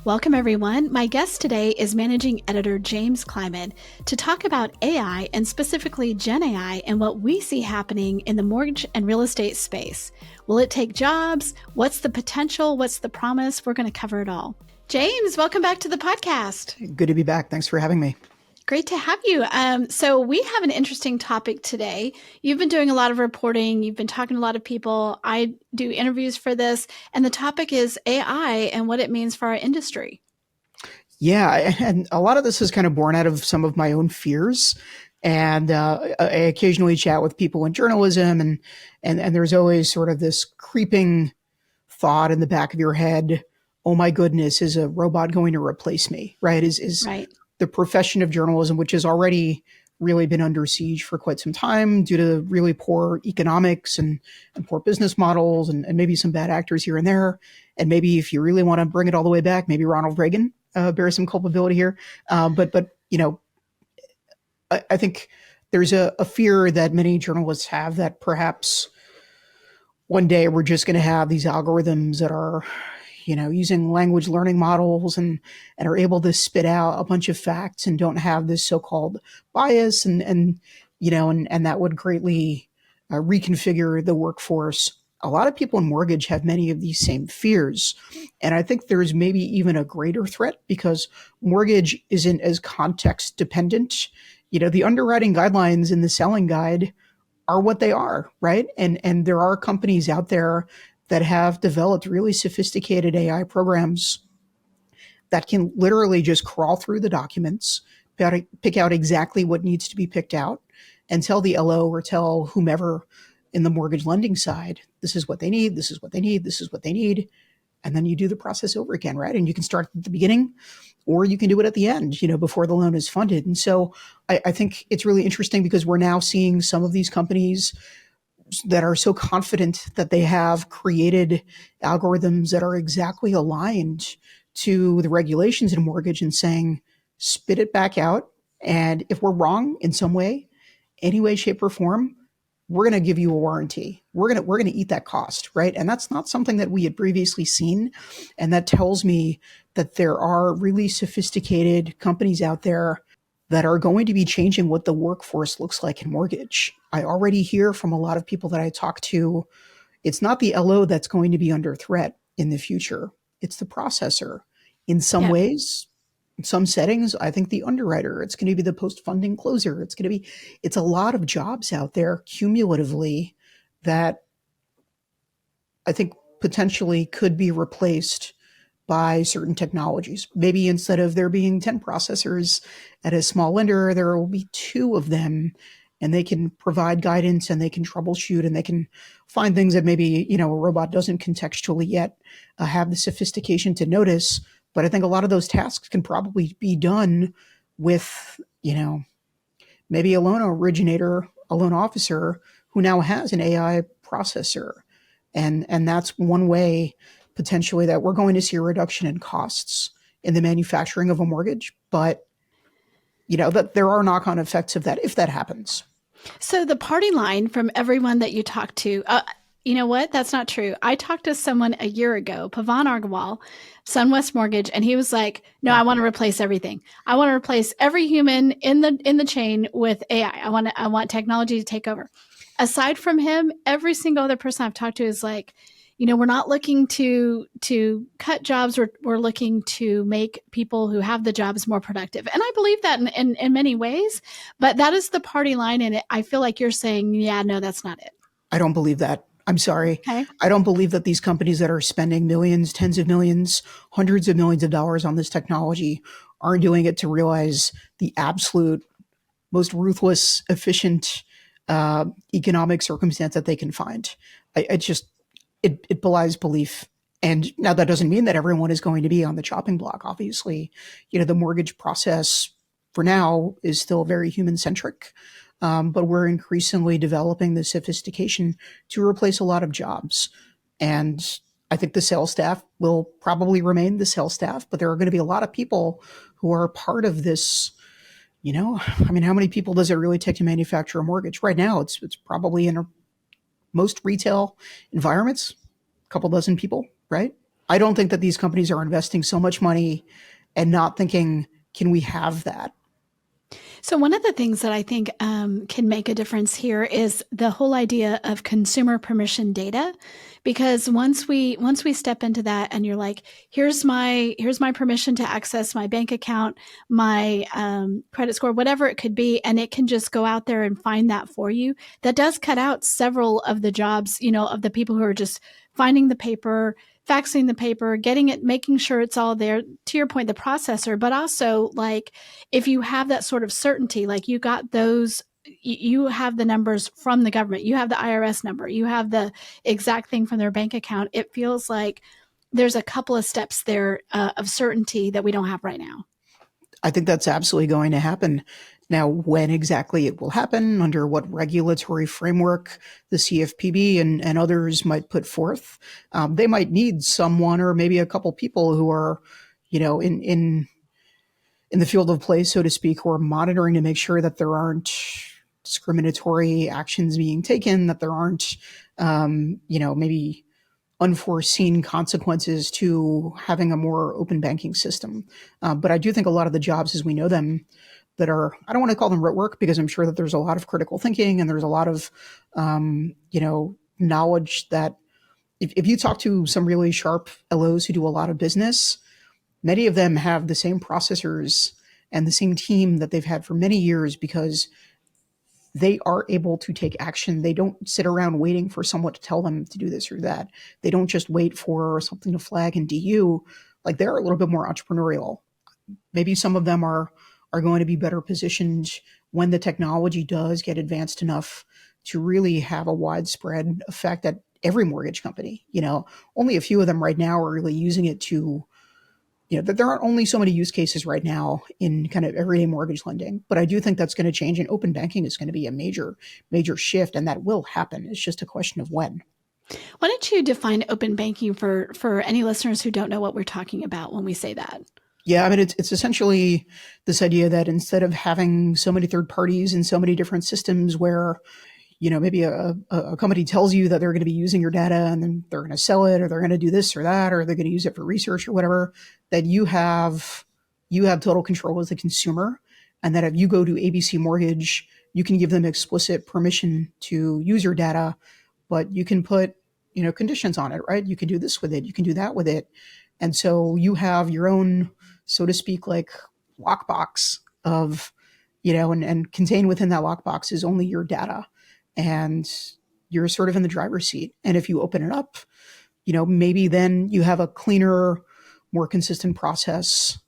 Welcome, everyone. My guest today is Managing Editor James Kleimann to talk about AI and specifically Gen AI and what we see happening in the mortgage and real estate space. Will it take jobs? What's the potential? What's the promise? We're going to cover it all. James, welcome back to the podcast. Good to be back. Thanks for having me. Great to have you. So we have an interesting topic today. You've been doing a lot of reporting. You've been talking to a lot of people. I do interviews for this. And the topic is AI and what it means for our industry. Yeah, and a lot of this is kind of born out of some of my own fears. And I occasionally chat with people in journalism, and there's always sort of this creeping thought in the back of your head, oh my goodness, is a robot going to replace me, right? Is Right. The profession of journalism, which has already really been under siege for quite some time due to really poor economics and poor business models and maybe some bad actors here and there. And maybe if you really want to bring it all the way back, maybe Ronald Reagan bears some culpability here. But you know, I think there's a fear that many journalists have that perhaps one day we're just going to have these algorithms that are using language learning models and are able to spit out a bunch of facts and don't have this so-called bias and that would greatly reconfigure the workforce. A lot of people in mortgage have many of these same fears. And I think there's maybe even a greater threat because mortgage isn't as context dependent. The underwriting guidelines in the selling guide are what they are, right? And there are companies out there that have developed really sophisticated AI programs that can literally just crawl through the documents, pick out exactly what needs to be picked out, and tell the LO or tell whomever in the mortgage lending side, this is what they need, this is what they need, this is what they need. And then you do the process over again, right? And you can start at the beginning or you can do it at the end, before the loan is funded. And so I think it's really interesting because we're now seeing some of these companies that are so confident that they have created algorithms that are exactly aligned to the regulations in mortgage and saying, spit it back out. And if we're wrong in some way, any way, shape, or form, we're going to give you a warranty. We're going to eat that cost, right? And that's not something that we had previously seen. And that tells me that there are really sophisticated companies out there that are going to be changing what the workforce looks like in mortgage. I already hear from a lot of people that I talk to, it's not the LO that's going to be under threat in the future. It's the processor. In some ways, in some settings, I think the underwriter, it's going to be the post-funding closer. It's a lot of jobs out there cumulatively that I think potentially could be replaced by certain technologies. Maybe instead of there being 10 processors at a small lender, there will be 2 of them, and they can provide guidance and they can troubleshoot and they can find things that maybe, a robot doesn't contextually yet have the sophistication to notice. But I think a lot of those tasks can probably be done with, maybe a loan originator, a loan officer who now has an AI processor. And that's one way potentially that we're going to see a reduction in costs in the manufacturing of a mortgage. But, that there are knock-on effects of that if that happens. So the party line from everyone that you talk to, you know what? That's not true. I talked to someone a year ago, Pavan Agarwal, SunWest Mortgage, and he was like, no, I want to replace everything. I want to replace every human in the chain with AI. I want technology to take over. Aside from him, every single other person I've talked to is like, we're not looking to cut jobs. We're looking to make people who have the jobs more productive. And I believe that in many ways, but that is the party line. And I feel like you're saying, yeah, no, that's not it. I don't believe that. I'm sorry. Okay. I don't believe that these companies that are spending millions, tens of millions, hundreds of millions of dollars on this technology aren't doing it to realize the absolute most ruthless, efficient economic circumstance that they can find. It belies belief. And now that doesn't mean that everyone is going to be on the chopping block. Obviously, the mortgage process for now is still very human centric. But we're increasingly developing the sophistication to replace a lot of jobs. And I think the sales staff will probably remain the sales staff, but there are going to be a lot of people who are part of this. How many people does it really take to manufacture a mortgage? Right now, it's probably in most retail environments, a couple dozen people, right? I don't think that these companies are investing so much money and not thinking, can we have that? So one of the things that I think can make a difference here is the whole idea of consumer permission data, because once we step into that, and you're like, here's my permission to access my bank account, my credit score, whatever it could be, and it can just go out there and find that for you. That does cut out several of the jobs, of the people who are just finding the paper, faxing the paper, getting it, making sure it's all there. To your point, the processor, but also like if you have that sort of certainty, like you got those, you have the numbers from the government, you have the IRS number, you have the exact thing from their bank account. It feels like there's a couple of steps there of certainty that we don't have right now. I think that's absolutely going to happen. Now, when exactly it will happen, under what regulatory framework the CFPB and others might put forth, they might need someone or maybe a couple people who are, in the field of play, so to speak, who are monitoring to make sure that there aren't discriminatory actions being taken, that there aren't, maybe unforeseen consequences to having a more open banking system. But I do think a lot of the jobs as we know them that are, I don't want to call them rote work, because I'm sure that there's a lot of critical thinking and there's a lot of, knowledge that if you talk to some really sharp LOs who do a lot of business, many of them have the same processors and the same team that they've had for many years, because they are able to take action. They don't sit around waiting for someone to tell them to do this or that. They don't just wait for something to flag in DU. Like, they're a little bit more entrepreneurial. Maybe some of them are going to be better positioned when the technology does get advanced enough to really have a widespread effect at every mortgage company. Only a few of them right now are really using it to, that there aren't only so many use cases right now in kind of everyday mortgage lending. But I do think that's going to change, and open banking is going to be a major, major shift, and that will happen. It's just a question of when. Why don't you define open banking for any listeners who don't know what we're talking about when we say that? Yeah, I mean, it's essentially this idea that instead of having so many third parties and so many different systems where, maybe a company tells you that they're going to be using your data and then they're going to sell it, or they're going to do this or that, or they're going to use it for research or whatever, that you have total control as the consumer. And that if you go to ABC Mortgage, you can give them explicit permission to use your data, but you can put, conditions on it, right? You can do this with it. You can do that with it. And so you have your own, so to speak, like lockbox of, and contained within that lockbox is only your data. And you're sort of in the driver's seat. And if you open it up, maybe then you have a cleaner, more consistent process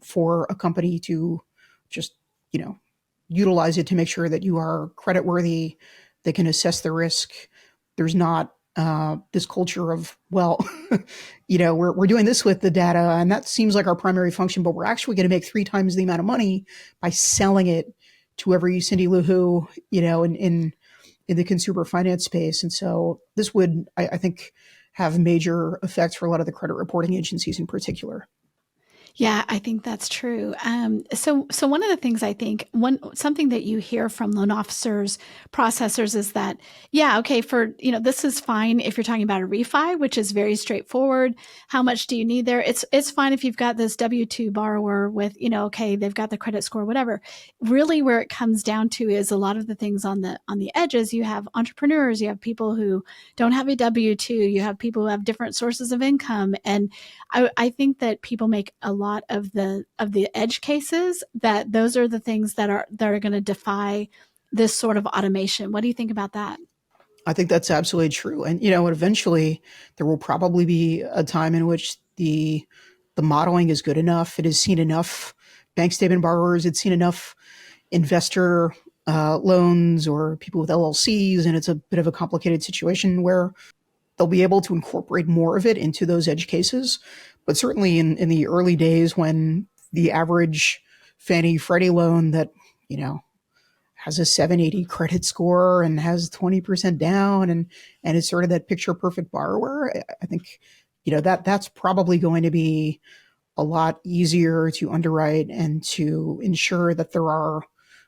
for a company to just, utilize it to make sure that you are creditworthy. They can assess the risk. There's not this culture of, well, we're doing this with the data and that seems like our primary function, but we're actually going to make 3 times the amount of money by selling it to every Cindy Lou Who, in the consumer finance space. And so this would, I think, have major effects for a lot of the credit reporting agencies in particular. Yeah, I think that's true. So one of the things I think, something that you hear from loan officers, processors is that, yeah, okay, this is fine if you're talking about a refi, which is very straightforward. How much do you need there? It's fine if you've got this W-2 borrower with, okay, they've got the credit score, whatever. Really, where it comes down to is a lot of the things on the edges. You have entrepreneurs, you have people who don't have a W-2, you have people who have different sources of income, and I think that people make a lot of the edge cases, that those are the things that are going to defy this sort of automation. What do you think about that? I think that's absolutely true. And eventually there will probably be a time in which the modeling is good enough. It has seen enough bank statement borrowers. It's seen enough investor loans or people with LLCs, and it's a bit of a complicated situation where they'll be able to incorporate more of it into those edge cases. But certainly in the early days, when the average Fannie Freddie loan that, has a 780 credit score and has 20% down and is sort of that picture perfect borrower, I think, that's probably going to be a lot easier to underwrite and to ensure that there are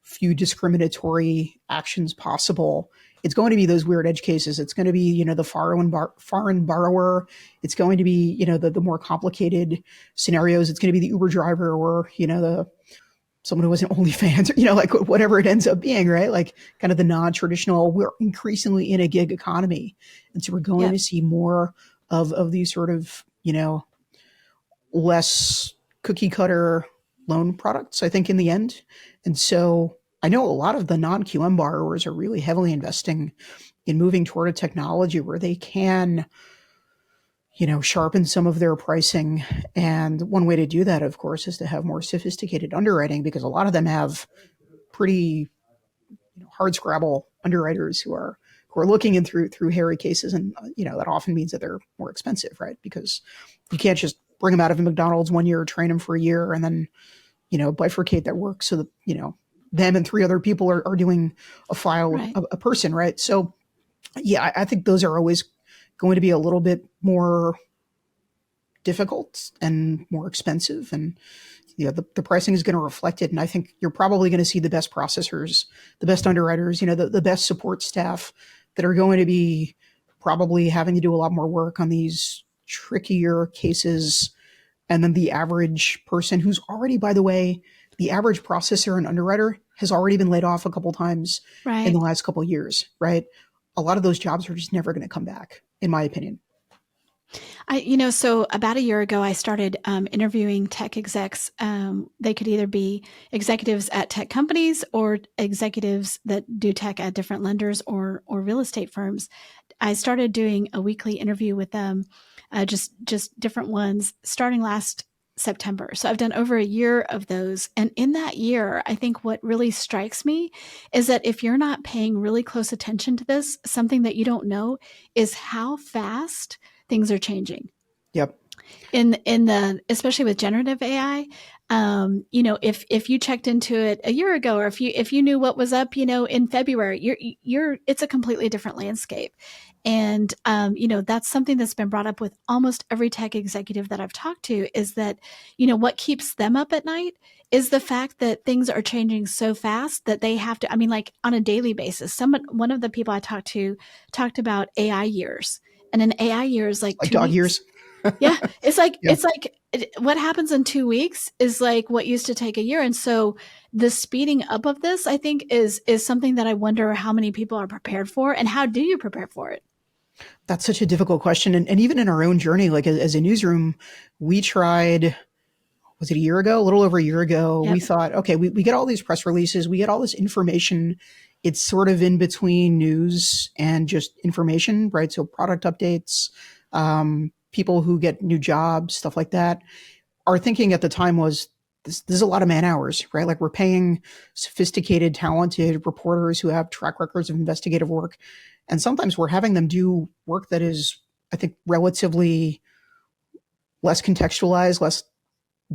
few discriminatory actions possible it's going to be those weird edge cases. It's going to be, the foreign borrower. It's going to be, the more complicated scenarios. It's going to be the Uber driver or, the someone who wasn't OnlyFans, like whatever it ends up being, right? Like kind of the non-traditional, we're increasingly in a gig economy. And so we're going to see more of these sort of, less cookie cutter loan products, I think, in the end. And so I know a lot of the non-QM borrowers are really heavily investing in moving toward a technology where they can, sharpen some of their pricing. And one way to do that, of course, is to have more sophisticated underwriting, because a lot of them have pretty hard scrabble underwriters who are looking in through hairy cases. And, that often means that they're more expensive, right? Because you can't just bring them out of a McDonald's 1 year, train them for a year, and then, bifurcate that work so that, them and 3 other people are doing a file, right, a person, right? So, yeah, I think those are always going to be a little bit more difficult and more expensive. And, the pricing is going to reflect it. And I think you're probably going to see the best processors, the best underwriters, the best support staff that are going to be probably having to do a lot more work on these trickier cases. And then the average person who's already, by the way, the average processor and underwriter has already been laid off a couple times in the last couple of years, right? A lot of those jobs are just never going to come back, in my opinion. So about a year ago, I started interviewing tech execs. They could either be executives at tech companies or executives that do tech at different lenders or real estate firms. I started doing a weekly interview with them, just different ones, starting last September. So I've done over a year of those. And in that year, I think what really strikes me is that if you're not paying really close attention to this, something that you don't know is how fast things are changing. Yep. In the, especially with generative AI, if you checked into it a year ago, or if you knew what was up, in February, it's a completely different landscape. And, that's something that's been brought up with almost every tech executive that I've talked to, is that, what keeps them up at night is the fact that things are changing so fast that they have to, like on a daily basis. One of the people I talked to talked about AI years. And an AI year is like 2 dog weeks. years. Yeah. It's like, what happens in 2 weeks is like what used to take a year. And so the speeding up of this, I think, is something that I wonder how many people are prepared for, and how do you prepare for it? That's such a difficult question. And even in our own journey, like as a newsroom, we tried, was it a year ago? A little over a year ago, we thought, okay, we get all these press releases, we get all this information. It's sort of in between news and just information, right? So product updates, people who get new jobs, stuff like that. Our thinking at the time was, this is a lot of man hours, right? Like we're paying sophisticated, talented reporters who have track records of investigative work. And sometimes we're having them do work that is, I think, relatively less contextualized, less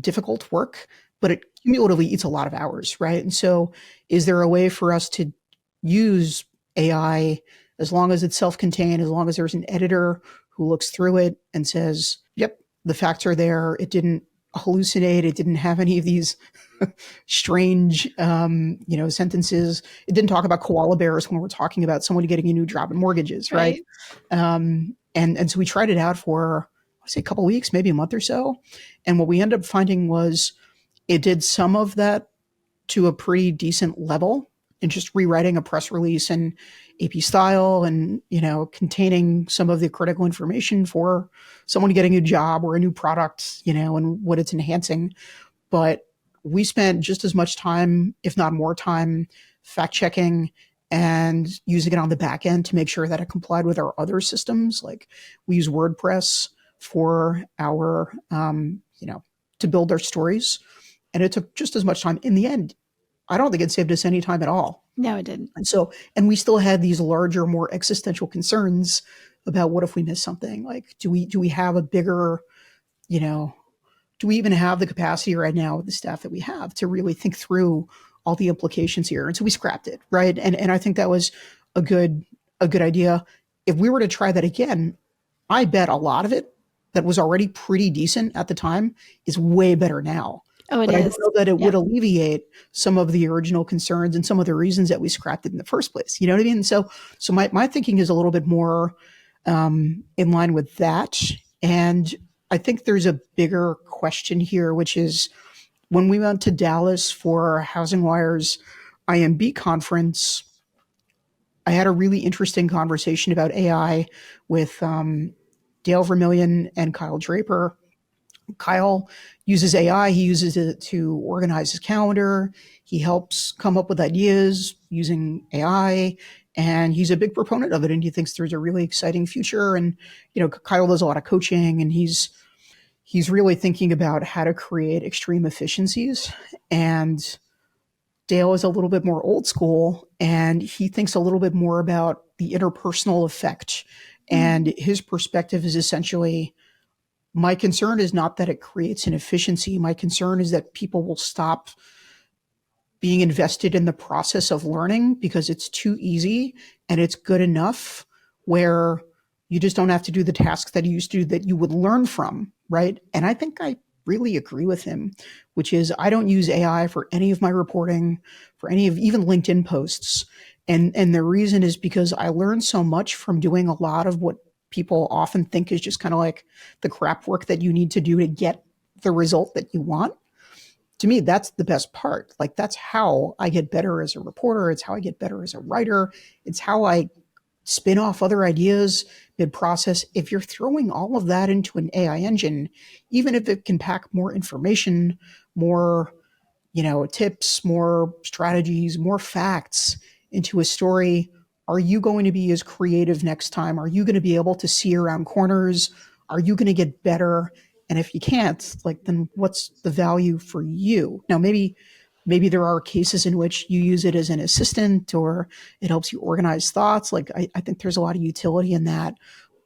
difficult work, but it cumulatively eats a lot of hours, right? And so is there a way for us to use AI, as long as it's self-contained, as long as there's an editor who looks through it and says, yep, the facts are there, it didn't hallucinate, it didn't have any of these strange sentences, it didn't talk about koala bears when we're talking about someone getting a new job in mortgages, right? And so we tried it out for, I say, a couple of weeks, maybe a month or so. And what we ended up finding was it did some of that to a pretty decent level in just rewriting a press release in AP style and, containing some of the critical information for someone getting a job or a new product, and what it's enhancing. But we spent just as much time, if not more time, fact checking and using it on the back end to make sure that it complied with our other systems. Like we use WordPress for our, to build our stories. And it took just as much time. In the end, I don't think it saved us any time at all. No, it didn't. And so, and we still had these larger, more existential concerns about what if we miss something? Like, do we have a bigger, do we even have the capacity right now with the staff that we have to really think through all the implications here? And so we scrapped it, right? And I think that was a good idea. If we were to try that again, I bet a lot of it that was already pretty decent at the time is way better now. Oh, it but I don't is. know that it would Yep. alleviate some of the original concerns and some of the reasons that we scrapped it in the first place. You know what I mean? So my thinking is a little bit more in line with that. And I think there's a bigger question here, which is when we went to Dallas for HousingWire's IMB conference, I had a really interesting conversation about AI with Dale Vermillion and Kyle Draper. Kyle uses AI. He uses it to organize his calendar. He helps come up with ideas using AI, and he's a big proponent of it. And he thinks there's a really exciting future. And Kyle does a lot of coaching, and he's really thinking about how to create extreme efficiencies. And Dale is a little bit more old school, and he thinks a little bit more about the interpersonal effect. Mm. And his perspective is essentially, my concern is not that it creates an efficiency. My concern is that people will stop being invested in the process of learning because it's too easy and it's good enough where you just don't have to do the tasks that you used to do that you would learn from, right? And I think I really agree with him, which is I don't use AI for any of my reporting, for any of even LinkedIn posts. And the reason is because I learned so much from doing a lot of what people often think is just kind of like the crap work that you need to do to get the result that you want. To me, that's the best part. Like, that's how I get better as a reporter. It's how I get better as a writer. It's how I spin off other ideas mid process. If you're throwing all of that into an AI engine, even if it can pack more information, more, tips, more strategies, more facts into a story, are you going to be as creative next time? Are you going to be able to see around corners? Are you going to get better? And if you can't, like, then what's the value for you? Now, maybe there are cases in which you use it as an assistant or it helps you organize thoughts. Like, I think there's a lot of utility in that.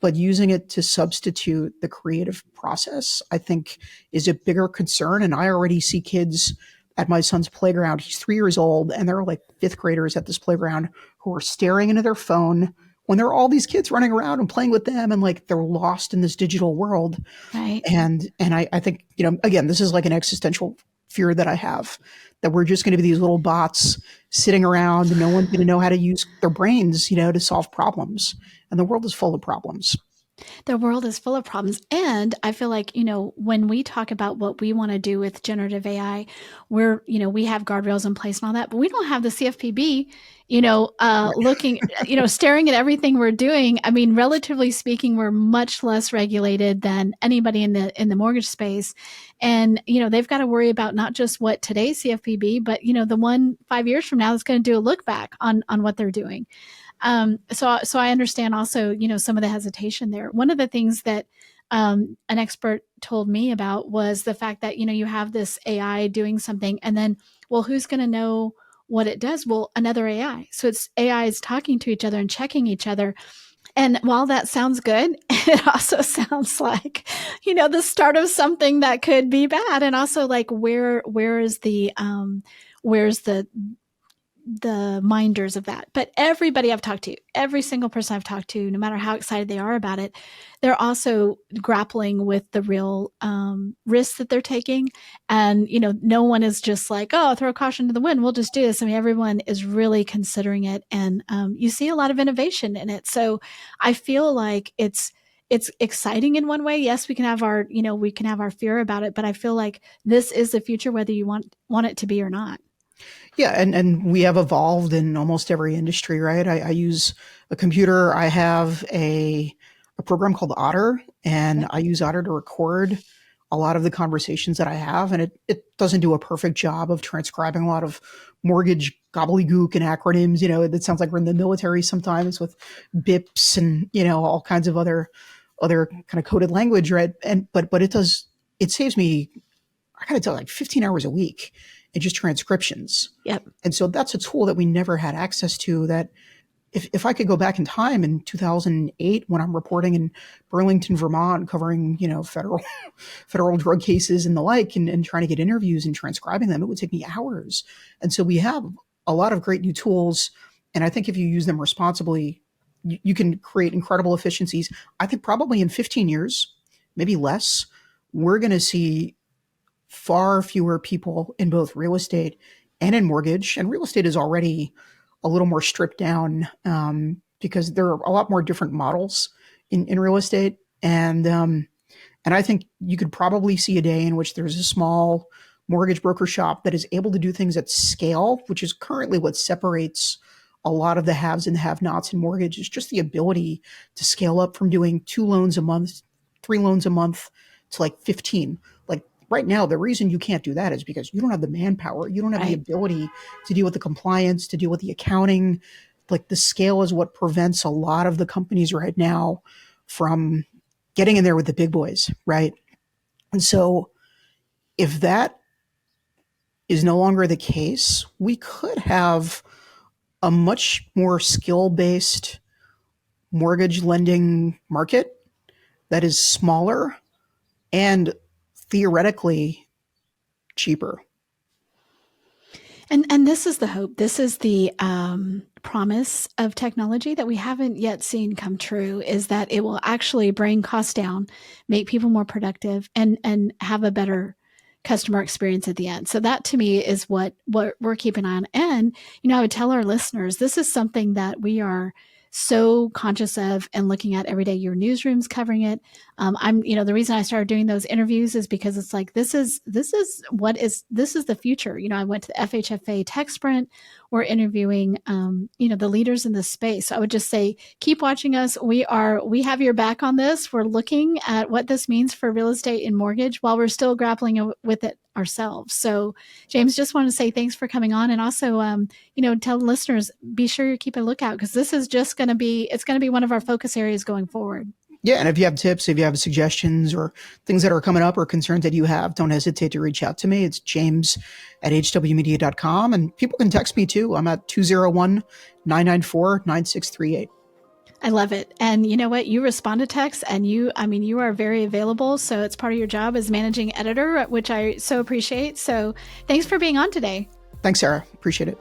But using it to substitute the creative process, I think, is a bigger concern. And I already see kids at my son's playground. He's 3 years old, and there are like fifth graders at this playground who are staring into their phone when there are all these kids running around and playing with them, and like they're lost in this digital world. Right. And I think, again, this is like an existential fear that I have, that we're just going to be these little bots sitting around and no one's going to know how to use their brains, to solve problems. And the world is full of problems. The world is full of problems. And I feel like, when we talk about what we want to do with generative AI, we have guardrails in place and all that, but we don't have the CFPB, looking, staring at everything we're doing. I mean, relatively speaking, we're much less regulated than anybody in the mortgage space. And, they've got to worry about not just what today's CFPB, but, the one 5 years from now that's going to do a look back on what they're doing. So I understand also, some of the hesitation there. One of the things that an expert told me about was the fact that, you have this AI doing something and then, well, who's going to know what it does? Well, another AI. So it's AI is talking to each other and checking each other. And while that sounds good, it also sounds like, the start of something that could be bad. And also like, where's the minders of that. But everybody I've talked to, every single person I've talked to, no matter how excited they are about it, they're also grappling with the real risks that they're taking. And, no one is just like, oh, throw caution to the wind, we'll just do this. I mean, everyone is really considering it. And you see a lot of innovation in it. So I feel like it's exciting in one way. Yes, we can have our fear about it, but I feel like this is the future, whether you want it to be or not. Yeah, and we have evolved in almost every industry, right? I use a computer. I have a program called Otter, and I use Otter to record a lot of the conversations that I have, and it doesn't do a perfect job of transcribing a lot of mortgage gobbledygook and acronyms. It sounds like we're in the military sometimes with BIPs and all kinds of other kind of coded language, right? But it saves me, I gotta tell, like 15 hours a week in just transcriptions. Yep. And so that's a tool that we never had access to, that if I could go back in time in 2008 when I'm reporting in Burlington, Vermont, covering, federal drug cases and the like, and trying to get interviews and transcribing them, it would take me hours. And so we have a lot of great new tools. And I think if you use them responsibly, you can create incredible efficiencies. I think probably in 15 years, maybe less, we're going to see far fewer people in both real estate and in mortgage. And real estate is already a little more stripped down because there are a lot more different models in real estate. And I think you could probably see a day in which there's a small mortgage broker shop that is able to do things at scale, which is currently what separates a lot of the haves and the have-nots in mortgage. Is just the ability to scale up from doing 2 loans a month, 3 loans a month to like 15. Like right now, the reason you can't do that is because you don't have the manpower. You don't have the ability to deal with the compliance, to deal with the accounting. Like the scale is what prevents a lot of the companies right now from getting in there with the big boys, right? And so if that is no longer the case, we could have a much more skill-based mortgage lending market that is smaller and theoretically cheaper. And this is the hope. This is the promise of technology that we haven't yet seen come true, is that it will actually bring costs down, make people more productive, and have a better customer experience at the end. So that to me is what we're keeping on. And, I would tell our listeners, this is something that we are so conscious of and looking at every day. Your newsroom's covering it. The reason I started doing those interviews is because it's like, this is the future. I went to the FHFA Tech Sprint. We're interviewing, the leaders in this space. So I would just say, keep watching us. We have your back on this. We're looking at what this means for real estate and mortgage while we're still grappling with it ourselves. So James, just want to say thanks for coming on, and also, tell listeners, be sure you keep a lookout, because this is just going to be one of our focus areas going forward. Yeah. And if you have tips, if you have suggestions or things that are coming up or concerns that you have, don't hesitate to reach out to me. It's james@hwmedia.com. And people can text me too. I'm at 201-994-9638. I love it. And you know what? You respond to texts, and you are very available. So it's part of your job as managing editor, which I so appreciate. So thanks for being on today. Thanks, Sarah. Appreciate it.